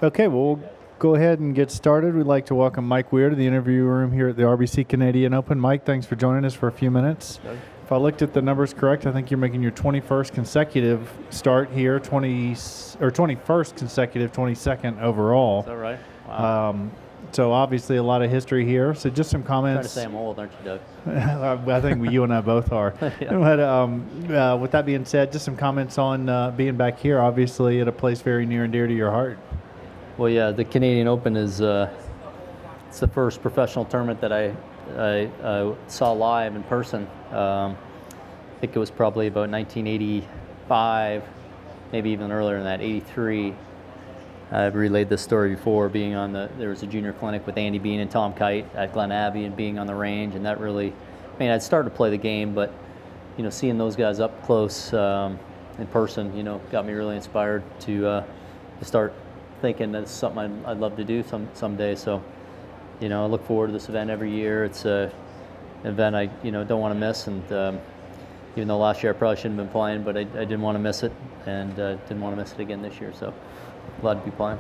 Okay, well, we'll go ahead and get started. We'd like to welcome Mike Weir to the interview room here at the RBC Canadian Open. Mike, thanks for joining us for a few minutes. Okay. If I looked at the numbers correct, I think you're making your 21st consecutive start here, 21st consecutive, 22nd overall. Is that right? Wow. So obviously a lot of history here. So just some I'm trying to comments. say I'm old, aren't you, Doug? I think you and I both are. Yeah. But with that being said, just some comments on being back here, obviously at a place very near and dear to your heart. Well, yeah, the Canadian Open is it's the first professional tournament that I saw live in person. I think it was probably about 1985, maybe even earlier than that, 83. I've relayed this story before, being on there was a junior clinic with Andy Bean and Tom Kite at Glen Abbey and being on the range, and that really, I'd started to play the game, but, seeing those guys up close in person, got me really inspired to start thinking that's something I'd love to do someday. So, I look forward to this event every year. It's an event I, don't want to miss, and even though last year I probably shouldn't have been playing, but I didn't want to miss it, and didn't want to miss it again this year. So, glad to be playing.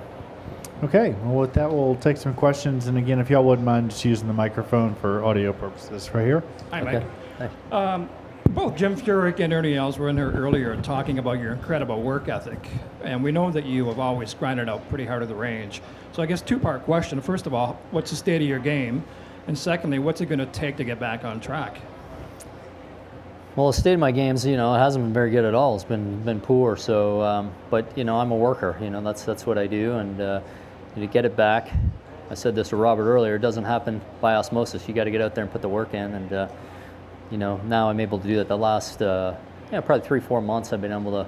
Okay, well, with that, we'll take some questions. And again, if y'all wouldn't mind just using the microphone for audio purposes right here. Hi, Okay. Mike. Thanks. Both Jim Furyk and Ernie Els were in here earlier talking about your incredible work ethic. And we know that you have always grinded out pretty hard at the range. So I guess two-part question. First of all, what's the state of your game? And secondly, what's it going to take to get back on track? Well, the state of my games, it hasn't been very good at all. It's been poor. So, but I'm a worker. That's what I do, and to get it back. I said this to Robert earlier. It doesn't happen by osmosis. You got to get out there and put the work in, and now I'm able to do that. The last probably 3-4 months, I've been able to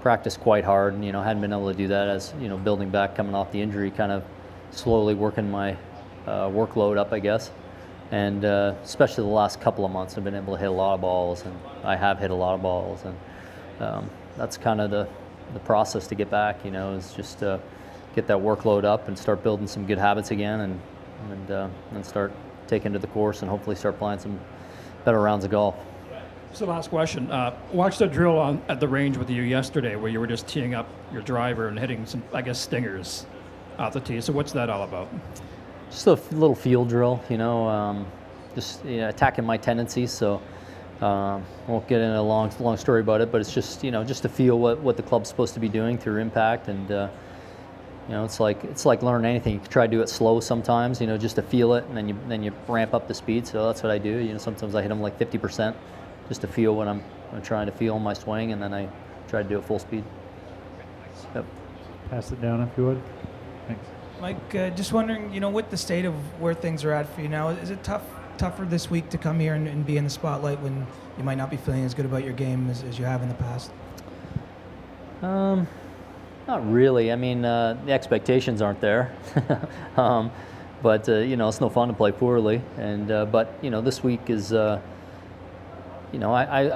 practice quite hard, and hadn't been able to do that as building back, coming off the injury, kind of slowly working my workload up, I guess. And especially the last couple of months, I've been able to hit a lot of balls, and I have hit a lot of balls, and that's kind of the process to get back. Is just get that workload up and start building some good habits again, and start taking to the course and hopefully start playing some better rounds of golf. So last question. Watched the drill at the range with you yesterday where you were just teeing up your driver and hitting some, I guess, stingers off the tee. So what's that all about? Just a little field drill, just attacking my tendencies. So won't get into a long story about it, but it's just just to feel what the club's supposed to be doing through impact, and it's like learning anything. You can try to do it slow sometimes, just to feel it, and then you ramp up the speed. So that's what I do. Sometimes I hit them like 50%, just to feel what I'm trying to feel in my swing, and then I try to do it full speed. Yep. Pass it down if you would. Thanks. Mike, just wondering, with the state of where things are at for you now, is it tougher this week to come here and be in the spotlight when you might not be feeling as good about your game as you have in the past? Not really. The expectations aren't there. But it's no fun to play poorly. And but this week is, I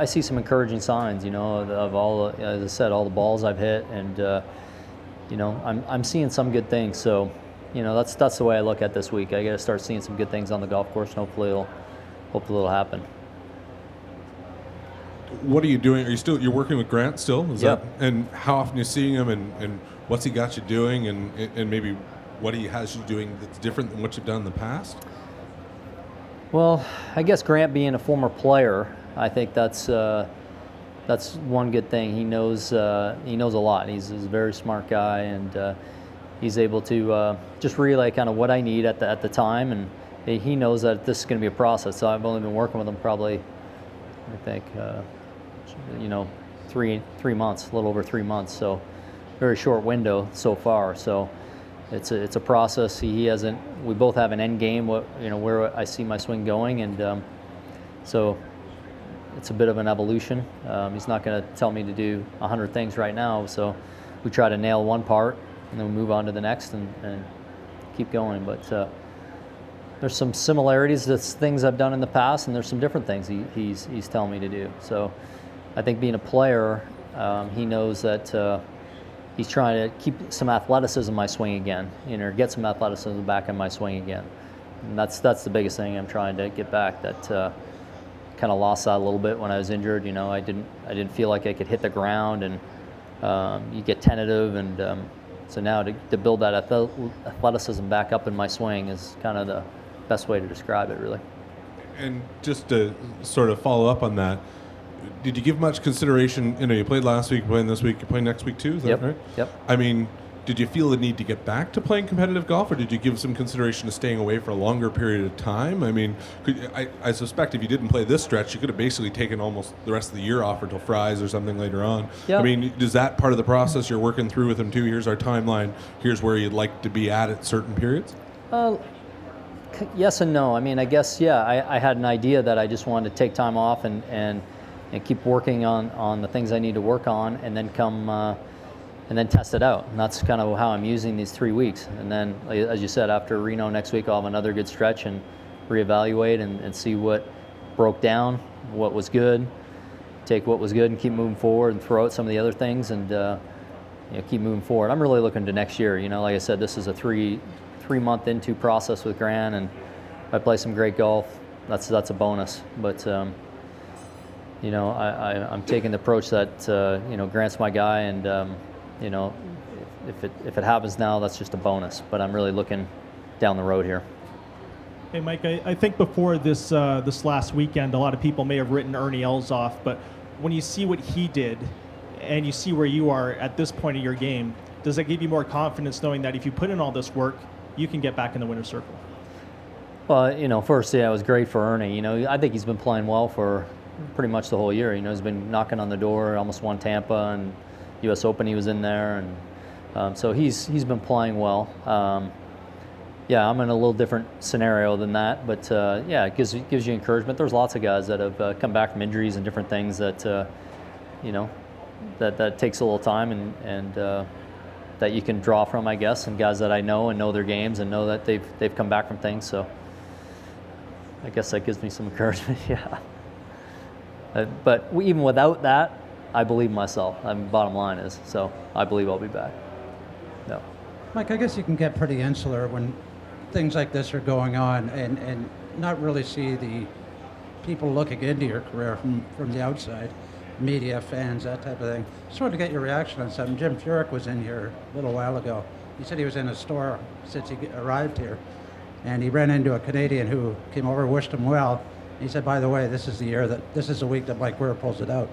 see some encouraging signs. Of all, as I said, all the balls I've hit, and I'm seeing some good things. So, that's the way I look at this week. I got to start seeing some good things on the golf course, and hopefully it'll happen. What are you doing? You're working with Grant still? Yep. And how often are you seeing him, and what's he got you doing, and maybe what he has you doing that's different than what you've done in the past? Well, I guess Grant being a former player, I think that's one good thing. He knows a lot. He's a very smart guy, and he's able to just relay kind of what I need at the time, and he knows that this is going to be a process. So I've only been working with him probably, I think, 3 months, a little over 3 months. So very short window so far. So it's a process. We both have an end game. Where I see my swing going, and so it's a bit of an evolution. He's not going to tell me to do 100 things right now. So we try to nail one part, and then we move on to the next and keep going. But there's some similarities to things I've done in the past, and there's some different things he's telling me to do. So I think being a player, he knows that he's trying to keep some athleticism in my swing again, or get some athleticism back in my swing again. And that's the biggest thing I'm trying to get back. That kind of lost that a little bit when I was injured. I didn't feel like I could hit the ground, and you get tentative, and So now to build that athleticism back up in my swing is kind of the best way to describe it, really. And just to sort of follow up on that, did you give much consideration? You played last week, you're playing this week, you're playing next week too, is that Yep. right? Yep. I mean, did you feel the need to get back to playing competitive golf, or did you give some consideration to staying away for a longer period of time? I mean, I suspect if you didn't play this stretch, you could have basically taken almost the rest of the year off until Fry's or something later on. Yeah. I mean, is that part of the process you're working through with him too? Here's our timeline. Here's where you'd like to be at certain periods? Yes and no. I mean, I guess, yeah, I had an idea that I just wanted to take time off and keep working on the things I need to work on, and then and then test it out. And that's kind of how I'm using these 3 weeks. And then, as you said, after Reno next week, I'll have another good stretch and reevaluate and see what broke down, what was good, take what was good and keep moving forward, and throw out some of the other things and keep moving forward. I'm really looking to next year. Like I said, this is a three-month into process with Grant, and if I play some great golf, that's a bonus. But I'm taking the approach that Grant's my guy, and if it happens now, that's just a bonus. But I'm really looking down the road here. Hey, Mike, I think before this last weekend, a lot of people may have written Ernie Els off, but when you see what he did and you see where you are at this point of your game, does that give you more confidence knowing that if you put in all this work, you can get back in the winner's circle? Well, first, yeah, it was great for Ernie. I think he's been playing well for pretty much the whole year. He's been knocking on the door, almost won Tampa, and U.S. Open he was in there, and so he's been playing well. Yeah, I'm in a little different scenario than that, but yeah, it gives you encouragement. There's lots of guys that have come back from injuries and different things that that takes a little time and that you can draw from, I guess, and guys that I know and know their games and know that they've come back from things. So I guess that gives me some encouragement. Yeah. But even without that, I believe myself. Bottom line is, so I believe I'll be back. No. Mike, I guess you can get pretty insular when things like this are going on and not really see the people looking into your career from the outside, media, fans, that type of thing. Just wanted to get your reaction on something. Jim Furyk was in here a little while ago. He said he was in a store since he arrived here, and he ran into a Canadian who came over, wished him well. He said, by the way, this is the week that Mike Weir pulls it out.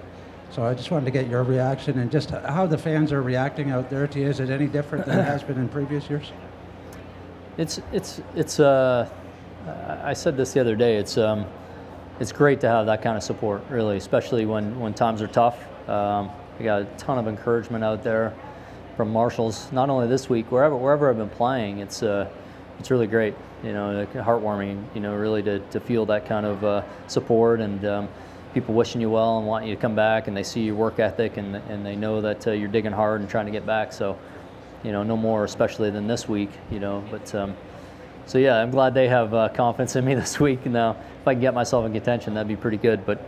So I just wanted to get your reaction and just how the fans are reacting out there to you. Is it any different than it has been in previous years? I said this the other day. It's great to have that kind of support, really, especially when times are tough. We got a ton of encouragement out there from marshals, not only this week, wherever I've been playing. It's really great, heartwarming, really to feel that kind of support and people wishing you well and wanting you to come back, and they see your work ethic and they know that you're digging hard and trying to get back. So, no more especially than this week, but so yeah, I'm glad they have confidence in me this week. Now, if I can get myself in contention, that'd be pretty good. But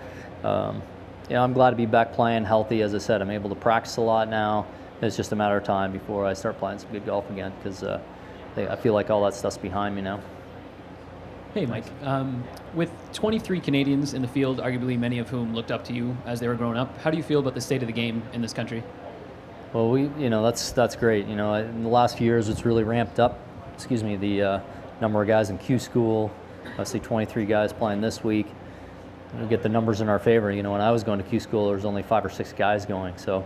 I'm glad to be back playing healthy. As I said, I'm able to practice a lot now. It's just a matter of time before I start playing some good golf again, because I feel like all that stuff's behind me now. Hey, Mike. With 23 Canadians in the field, arguably many of whom looked up to you as they were growing up, how do you feel about the state of the game in this country? Well, that's great. In the last few years, it's really ramped up. The number of guys in Q school. I see 23 guys playing this week. We get the numbers in our favor. When I was going to Q school, there was only 5 or 6 guys going. So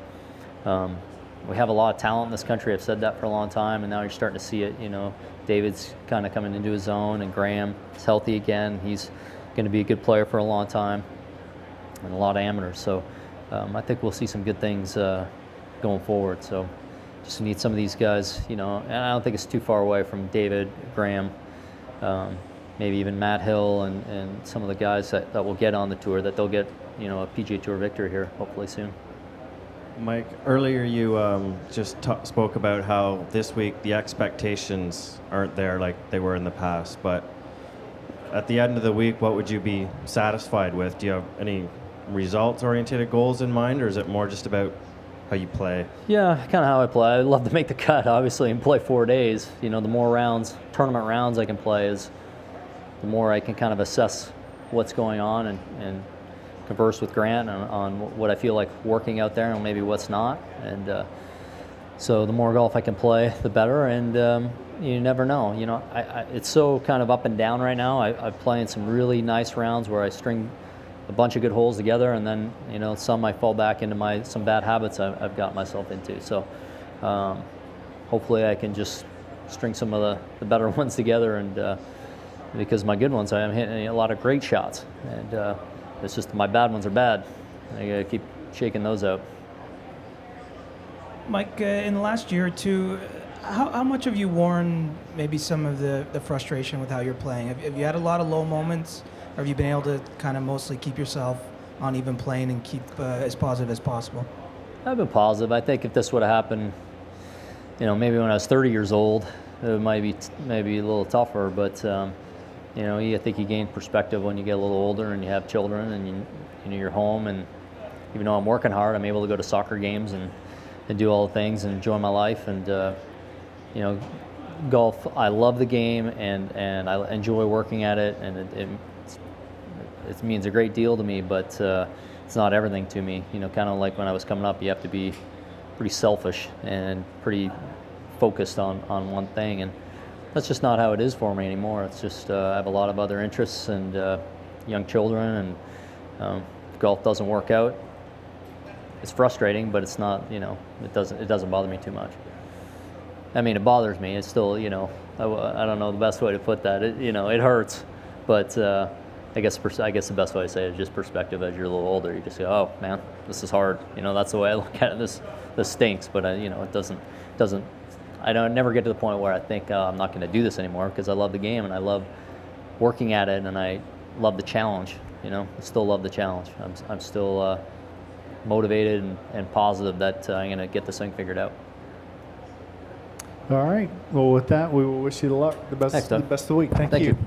we have a lot of talent in this country. I've said that for a long time, and now you're starting to see it. David's kind of coming into his own, and Graham is healthy again. He's going to be a good player for a long time, and a lot of amateurs. So I think we'll see some good things going forward. So just need some of these guys, and I don't think it's too far away from David, Graham, maybe even Matt Hill, and some of the guys that will get on the tour, that they'll get, a PGA Tour victory here hopefully soon. Mike, earlier you just spoke about how this week the expectations aren't there like they were in the past, but at the end of the week, what would you be satisfied with? Do you have any results-oriented goals in mind, or is it more just about how you play? Yeah, kind of how I play. I'd love to make the cut, obviously, and play 4 days. The more tournament rounds I can play, is the more I can kind of assess what's going on and converse with Grant on what I feel like working out there and maybe what's not. And So the more golf I can play, the better. And you never know. You know, it's so kind of up and down right now. I play in some really nice rounds where I string a bunch of good holes together, and then you know some I fall back into some bad habits I've got myself into. So hopefully I can just string some of the better ones together, and because my good ones I'm hitting a lot of great shots, and it's just my bad ones are bad. I gotta keep shaking those out. Mike, in the last year or two, how much have you worn maybe some of the frustration with how you're playing? Have you had a lot of low moments, or have you been able to kind of mostly keep yourself on even playing and keep as positive as possible? I've been positive. I think if this would have happened, you know, maybe when I was 30 years old, it might be maybe a little tougher. But you know, I think you gain perspective when you get a little older and you have children, and you know, you're home. And even though I'm working hard, I'm able to go to soccer games and do all the things and enjoy my life. And you know, golf, I love the game, and I enjoy working at it, and it means a great deal to me, but it's not everything to me. You know, kind of like when I was coming up, you have to be pretty selfish and pretty focused on one thing, and that's just not how it is for me anymore. It's just I have a lot of other interests and young children, and if golf doesn't work out, it's frustrating, but it's not, you know, it doesn't bother me too much. I mean, it bothers me. It's still, you know, I don't know the best way to put that. It, you know, it hurts, but I guess the best way to say it is just perspective. As you're a little older, you just go, oh man, this is hard. You know, that's the way I look at it. This stinks, but you know, it doesn't. I never get to the point where I think I'm not going to do this anymore, because I love the game and I love working at it, and I love the challenge. You know, I still love the challenge. I'm still motivated and positive that I'm going to get this thing figured out. All right. Well, with that, we will wish you the luck, the best, Thanks, Doug. the best of the week. Thank Thank you. you.